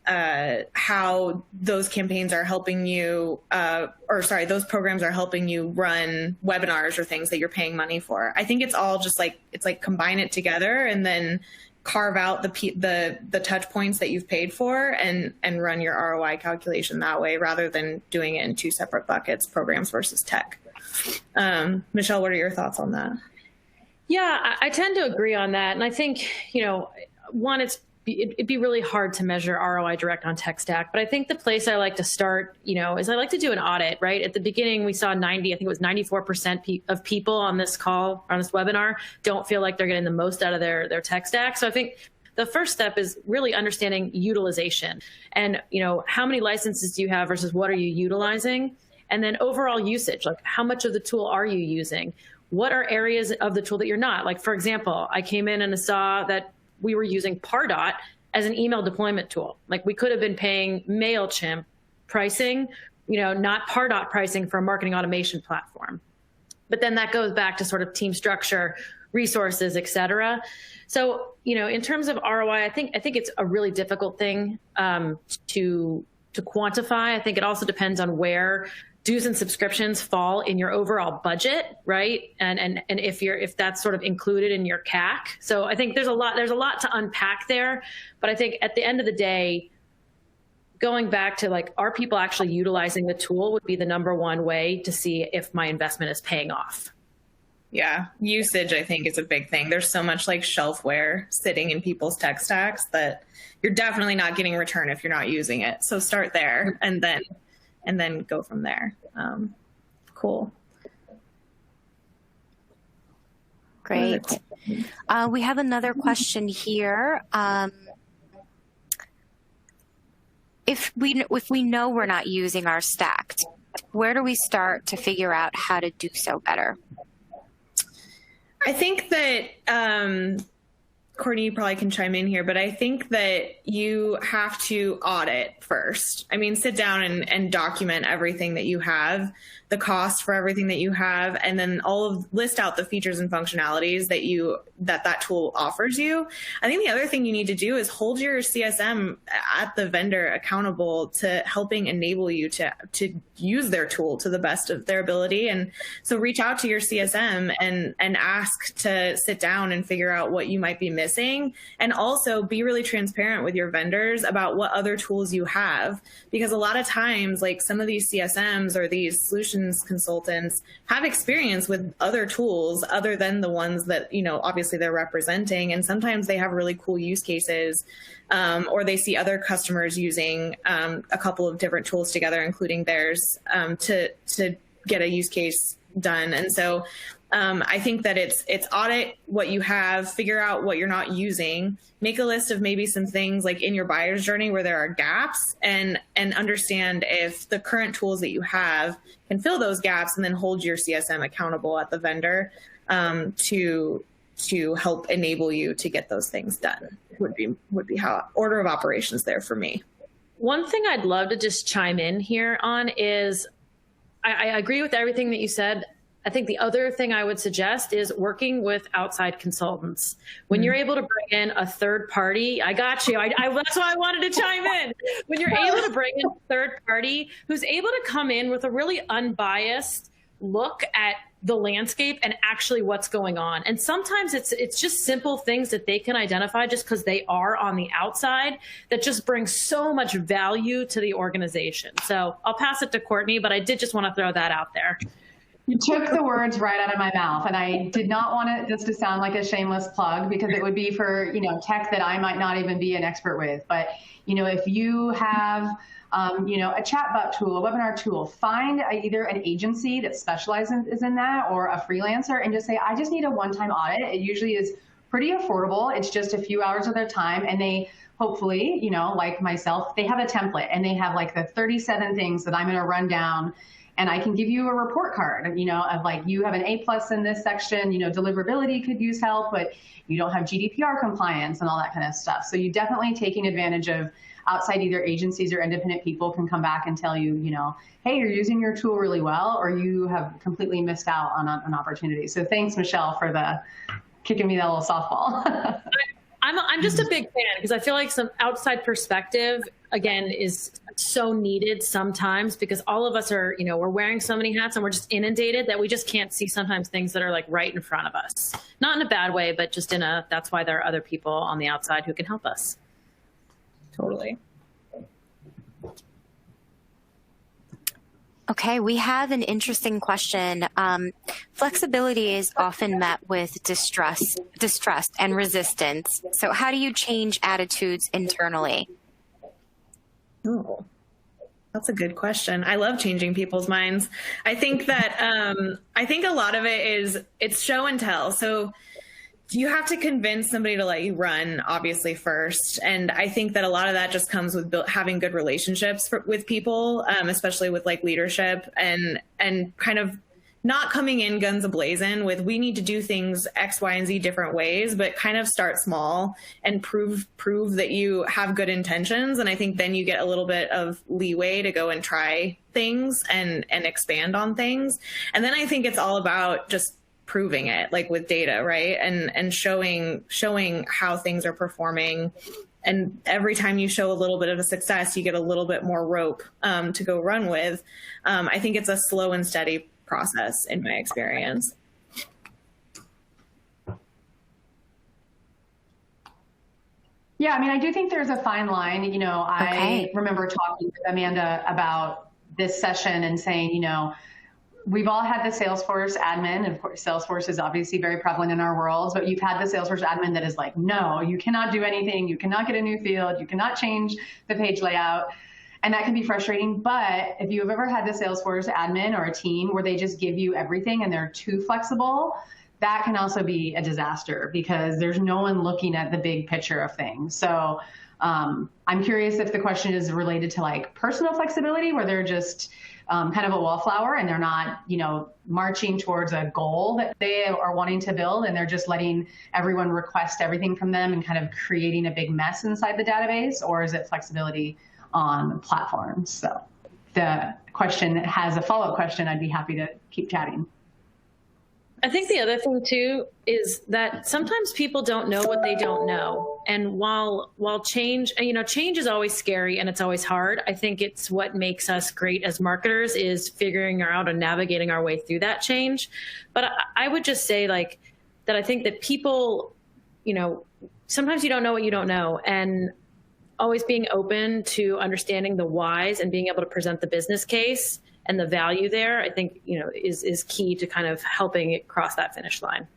how those campaigns are helping you, those programs are helping you run webinars or things that you're paying money for. I think it's all just like, combine it together and then carve out the touch points that you've paid for and run your ROI calculation that way, rather than doing it in two separate buckets, programs versus tech. Michelle, what are your thoughts on that? Yeah, I tend to agree on that. And I think, one, it'd be really hard to measure ROI direct on tech stack. But I think the place I like to start, is I like to do an audit, right? At the beginning, we saw 94% of people on this call, on this webinar, don't feel like they're getting the most out of their tech stack. So I think the first step is really understanding utilization and, how many licenses do you have versus what are you utilizing? And then overall usage, like how much of the tool are you using? What are areas of the tool that you're not? Like, for example, I came in and saw that we were using Pardot as an email deployment tool. Like we could have been paying MailChimp pricing, not Pardot pricing for a marketing automation platform. But then that goes back to sort of team structure, resources, et cetera. So, in terms of ROI, I think it's a really difficult thing to quantify. I think it also depends on where dues and subscriptions fall in your overall budget, right? And if that's sort of included in your CAC. So I think there's a lot to unpack there. But I think at the end of the day, going back to like, are people actually utilizing the tool would be the number one way to see if my investment is paying off. Yeah, usage, I think, is a big thing. There's so much like shelfware sitting in people's tech stacks that you're definitely not getting return if you're not using it. So start there and then go from there. Cool. Great. We have another question here. If we know we're not using our stack, where do we start to figure out how to do so better? I think that, Courtney, you probably can chime in here, but I think that you have to audit first. I mean, sit down and document everything that you have, the cost for everything that you have, and then list out the features and functionalities that tool offers you. I think the other thing you need to do is hold your CSM at the vendor accountable to helping enable you to use their tool to the best of their ability. And so reach out to your CSM and ask to sit down and figure out what you might be missing. And also be really transparent with your vendors about what other tools you have. Because a lot of times, like some of these CSMs or these solutions consultants have experience with other tools other than the ones that, obviously they're representing. And sometimes they have really cool use cases, or they see other customers using a couple of different tools together, including theirs, to get a use case done. And so I think that it's audit what you have, figure out what you're not using, make a list of maybe some things like in your buyer's journey where there are gaps, and understand if the current tools that you have can fill those gaps, and then hold your CSM accountable at the vendor to help enable you to get those things done. Would be how order of operations there for me. One thing I'd love to just chime in here on is I agree with everything that you said. I think the other thing I would suggest is working with outside consultants. When you're able to bring in a third party, I got you. That's why I wanted to chime in. When you're able to bring in a third party who's able to come in with a really unbiased look at the landscape and actually what's going on. And sometimes it's just simple things that they can identify just because they are on the outside that just brings so much value to the organization. So I'll pass it to Courtney, but I did just want to throw that out there. You took the words right out of my mouth, and I did not want it just to sound like a shameless plug, because it would be for tech that I might not even be an expert with. But if you have a chatbot tool, a webinar tool, find either an agency that specializes in that or a freelancer, and just say, I just need a one-time audit. It usually is pretty affordable. It's just a few hours of their time, and they hopefully, like myself, they have a template, and they have like the 37 things that I'm going to run down. And I can give you a report card, of like, you have an A+ in this section, deliverability could use help, but you don't have GDPR compliance and all that kind of stuff. So you definitely taking advantage of outside either agencies or independent people can come back and tell you, hey, you're using your tool really well, or you have completely missed out on an opportunity. So thanks, Michelle, for kicking me that little softball. I'm just a big fan because I feel like some outside perspective, again, is so needed sometimes, because all of us are, we're wearing so many hats and we're just inundated that we just can't see sometimes things that are like right in front of us. Not in a bad way, but just that's why there are other people on the outside who can help us. Totally. Okay, we have an interesting question. Flexibility is often met with distrust and resistance. So how do you change attitudes internally? Oh, that's a good question. I love changing people's minds. I think that I think a lot of it's show and tell. So you have to convince somebody to let you run, obviously, first. And I think that a lot of that just comes with having good relationships with people, especially with like leadership, and kind of not coming in guns a-blazing with, we need to do things X, Y, and Z different ways, but kind of start small and prove that you have good intentions. And I think then you get a little bit of leeway to go and try things and expand on things. And then I think it's all about just proving it, like with data, right? And showing how things are performing. And every time you show a little bit of a success, you get a little bit more rope to go run with. I think it's a slow and steady process in my experience. Yeah, I mean, I do think there's a fine line. I remember talking with Amanda about this session and saying, we've all had the Salesforce admin. Of course, Salesforce is obviously very prevalent in our world, but you've had the Salesforce admin that is like, no, you cannot do anything. You cannot get a new field. You cannot change the page layout. And that can be frustrating. But if you have ever had the Salesforce admin or a team where they just give you everything and they're too flexible, that can also be a disaster because there's no one looking at the big picture of things. So I'm curious if the question is related to like personal flexibility, where they're just kind of a wallflower and they're not, marching towards a goal that they are wanting to build, and they're just letting everyone request everything from them and kind of creating a big mess inside the database, or is it flexibility on platforms? So if the question has a follow-up question, I'd be happy to keep chatting. I think the other thing too is that sometimes people don't know what they don't know. And while change, change is always scary and it's always hard. I think it's what makes us great as marketers is figuring out and navigating our way through that change. But I would just say that I think that people, sometimes you don't know what you don't know, and always being open to understanding the whys and being able to present the business case and the value there, I think, is key to kind of helping it cross that finish line.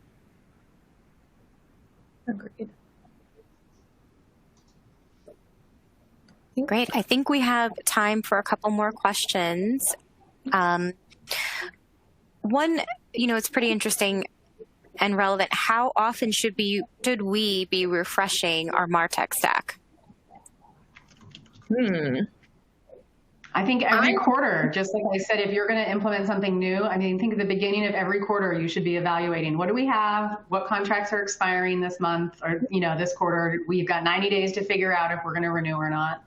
Agreed. Great. I think we have time for a couple more questions. One, it's pretty interesting and relevant. How often should we be refreshing our Martech stack? I think every quarter, just like I said, if you're going to implement something new, I think at the beginning of every quarter, you should be evaluating, what do we have? What contracts are expiring this month or, this quarter? We've got 90 days to figure out if we're going to renew or not.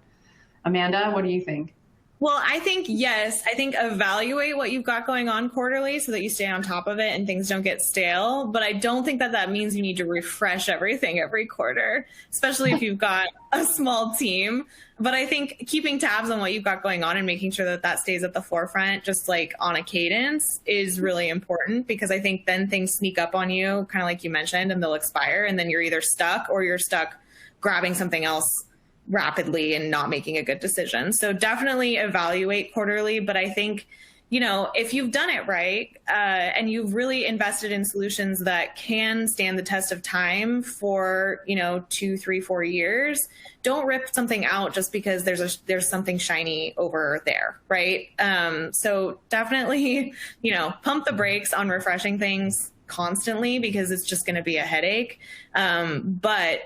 Amanda, what do you think? Well, I think, yes, evaluate what you've got going on quarterly so that you stay on top of it and things don't get stale. But I don't think that means you need to refresh everything every quarter, especially if you've got a small team. But I think keeping tabs on what you've got going on and making sure that stays at the forefront, just like on a cadence, is really important, because I think then things sneak up on you, kind of like you mentioned, and they'll expire. And then you're either stuck or you're stuck grabbing something else rapidly and not making a good decision. So definitely evaluate quarterly. But I think, if you've done it right and you've really invested in solutions that can stand the test of time for, 2, 3, 4 years, don't rip something out just because there's something shiny over there. Right. So definitely, pump the brakes on refreshing things constantly, because it's just going to be a headache. But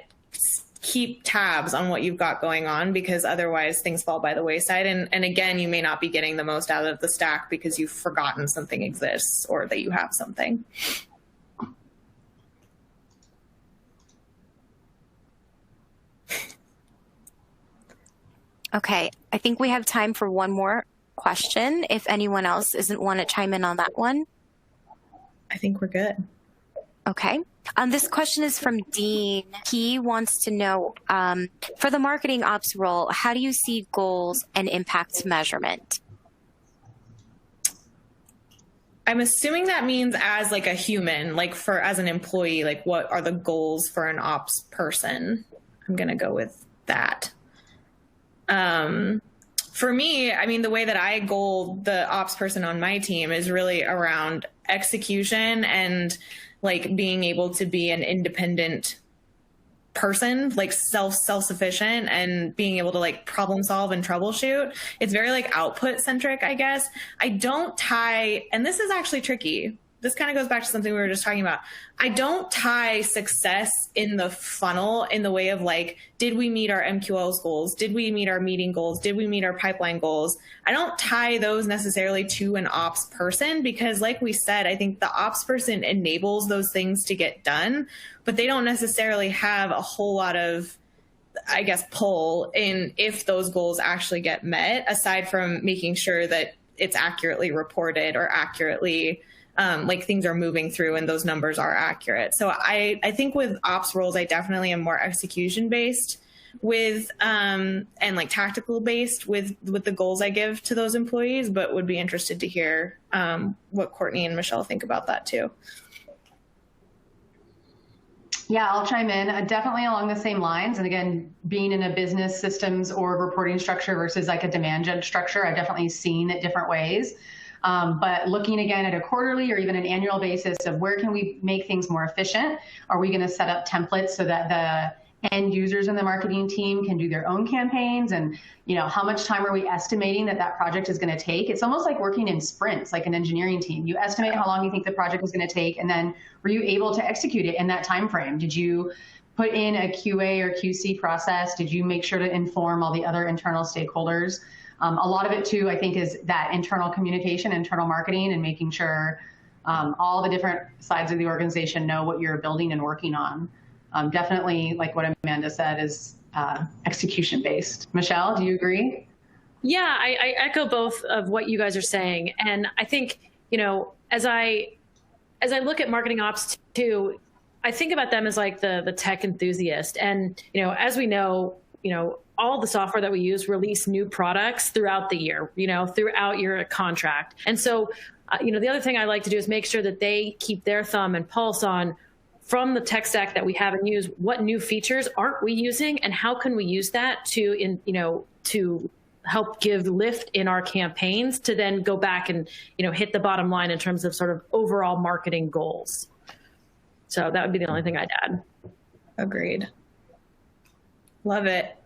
keep tabs on what you've got going on, because otherwise things fall by the wayside. And again, you may not be getting the most out of the stack because you've forgotten something exists or that you have something. Okay, I think we have time for one more question. If anyone else doesn't want to chime in on that one. I think we're good. Okay. This question is from Dean. He wants to know, for the marketing ops role, how do you see goals and impact measurement? I'm assuming that means as like a human, as an employee, what are the goals for an ops person? I'm going to go with that. For me, the way that I goal the ops person on my team is really around execution and being able to be an independent person, self-sufficient, and being able to problem solve and troubleshoot. It's very output centric, I guess. I don't tie, and this is actually tricky. This kind of goes back to something we were just talking about. I don't tie success in the funnel in the way of did we meet our MQLs goals? Did we meet our meeting goals? Did we meet our pipeline goals? I don't tie those necessarily to an ops person, because like we said, I think the ops person enables those things to get done, but they don't necessarily have a whole lot of, I guess, pull in if those goals actually get met, aside from making sure that it's accurately reported or accurately things are moving through and those numbers are accurate. So I think with ops roles, I definitely am more execution based with and tactical based with the goals I give to those employees, but would be interested to hear what Courtney and Michelle think about that too. Yeah, I'll chime in. Definitely along the same lines. And again, being in a business systems org reporting structure versus a demand gen structure, I've definitely seen it different ways. But looking again at a quarterly or even an annual basis of where can we make things more efficient? Are we going to set up templates so that the end users in the marketing team can do their own campaigns, and how much time are we estimating that project is going to take? It's almost like working in sprints, like an engineering team. You estimate how long you think the project is going to take, and then were you able to execute it in that time frame? Did you put in a QA or QC process? Did you make sure to inform all the other internal stakeholders? A lot of it too, I think, is that internal communication, internal marketing, and making sure all the different sides of the organization know what you're building and working on. Definitely, like what Amanda said, is execution based. Michelle, do you agree? Yeah, I echo both of what you guys are saying. And I think, as I look at marketing ops too, I think about them as like the tech enthusiast. And, as we know, all the software that we use release new products throughout the year, throughout your contract. And so, the other thing I like to do is make sure that they keep their thumb and pulse on, from the tech stack that we have and use, what new features aren't we using, and how can we use that to help give lift in our campaigns to then go back and hit the bottom line in terms of sort of overall marketing goals. So that would be the only thing I'd add. Agreed. Love it.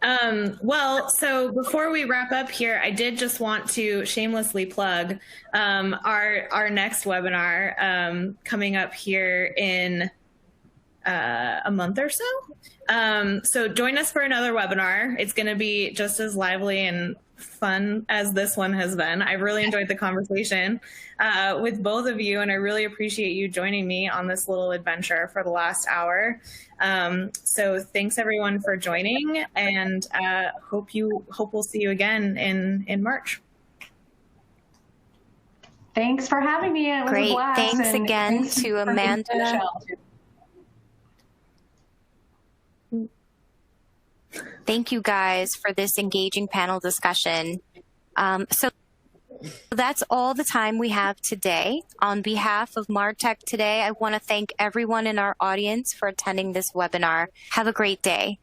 Well, so before we wrap up here, I did just want to shamelessly plug our next webinar coming up here in a month or so. So join us for another webinar. It's going to be just as lively and fun as this one has been. I really enjoyed the conversation with both of you, and I really appreciate you joining me on this little adventure for the last hour. So thanks everyone for joining, and hope we'll see you again in March. Thanks for having me. It was Great. a blast. Thanks and again thanks to Amanda. Michelle. Thank you guys for this engaging panel discussion. So that's all the time we have today. On behalf of Martech Today, I want to thank everyone in our audience for attending this webinar. Have a great day.